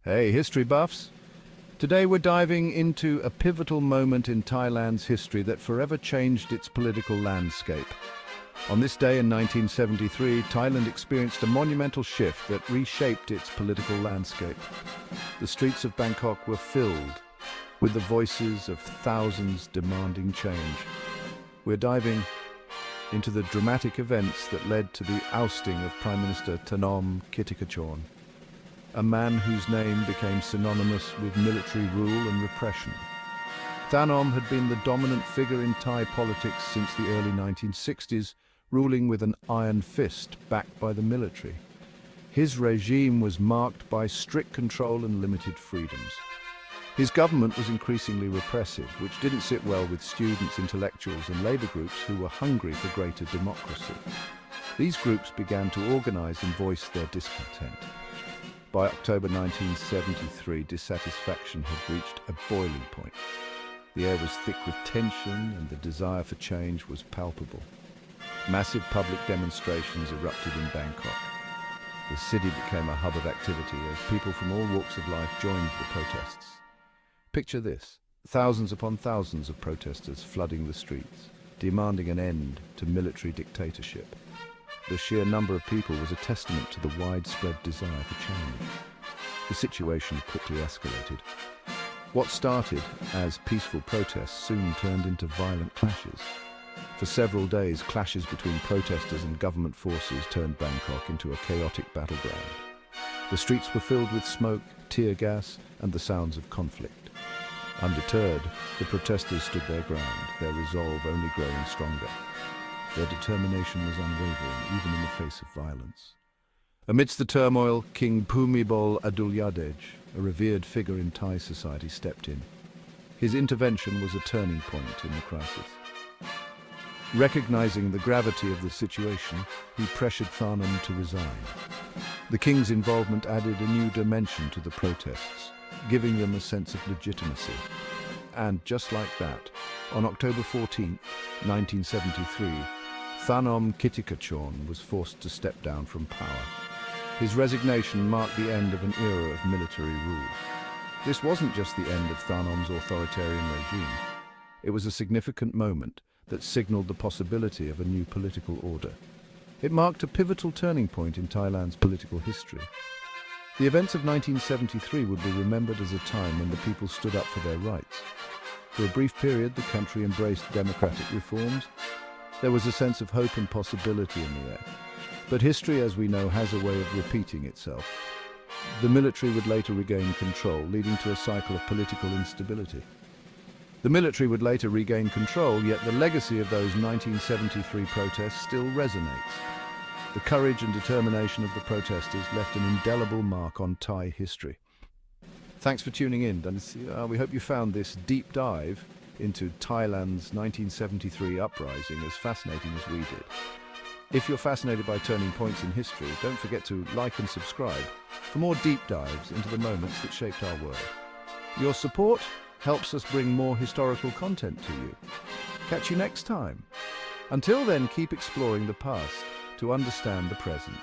Hey, history buffs! Today we're diving into a pivotal moment in Thailand's history that forever changed its political landscape. On this day in 1973, Thailand experienced a monumental shift that reshaped its political landscape. The streets of Bangkok were filled with the voices of thousands demanding change. We're diving into the dramatic events that led to the ousting of Prime Minister Thanom Kittikachorn, a man whose name became synonymous with military rule and repression. Thanom had been the dominant figure in Thai politics since the early 1960s, ruling with an iron fist backed by the military. His regime was marked by strict control and limited freedoms. His government was increasingly repressive, which didn't sit well with students, intellectuals and labor groups who were hungry for greater democracy. These groups began to organize and voice their discontent. By October 1973, dissatisfaction had reached a boiling point. The air was thick with tension and the desire for change was palpable. Massive public demonstrations erupted in Bangkok. The city became a hub of activity as people from all walks of life joined the protests. Picture this: thousands upon thousands of protesters flooding the streets, demanding an end to military dictatorship. The sheer number of people was a testament to the widespread desire for change. The situation quickly escalated. What started as peaceful protests soon turned into violent clashes. For several days, clashes between protesters and government forces turned Bangkok into a chaotic battleground. The streets were filled with smoke, tear gas, and the sounds of conflict. Undeterred, the protesters stood their ground, their resolve only growing stronger. Their determination was unwavering, even in the face of violence. Amidst the turmoil, King Bhumibol Adulyadej, a revered figure in Thai society, stepped in. His intervention was a turning point in the crisis. Recognizing the gravity of the situation, he pressured Thanom to resign. The king's involvement added a new dimension to the protests, giving them a sense of legitimacy. And just like that, on October 14, 1973, Thanom Kittikachorn was forced to step down from power. His resignation marked the end of an era of military rule. This wasn't just the end of Thanom's authoritarian regime. It was a significant moment that signaled the possibility of a new political order. It marked a pivotal turning point in Thailand's political history. The events of 1973 would be remembered as a time when the people stood up for their rights. For a brief period, the country embraced democratic reforms. There was a sense of hope and possibility in the air. But history, as we know, has a way of repeating itself. The military would later regain control, leading to a cycle of political instability. The military would later regain control, yet the legacy of those 1973 protests still resonates. The courage and determination of the protesters left an indelible mark on Thai history. Thanks for tuning in, and we hope you found this deep dive into Thailand's 1973 uprising as fascinating as we did. If you're fascinated by turning points in history, don't forget to like and subscribe for more deep dives into the moments that shaped our world. Your support helps us bring more historical content to you. Catch you next time. Until then, keep exploring the past to understand the present.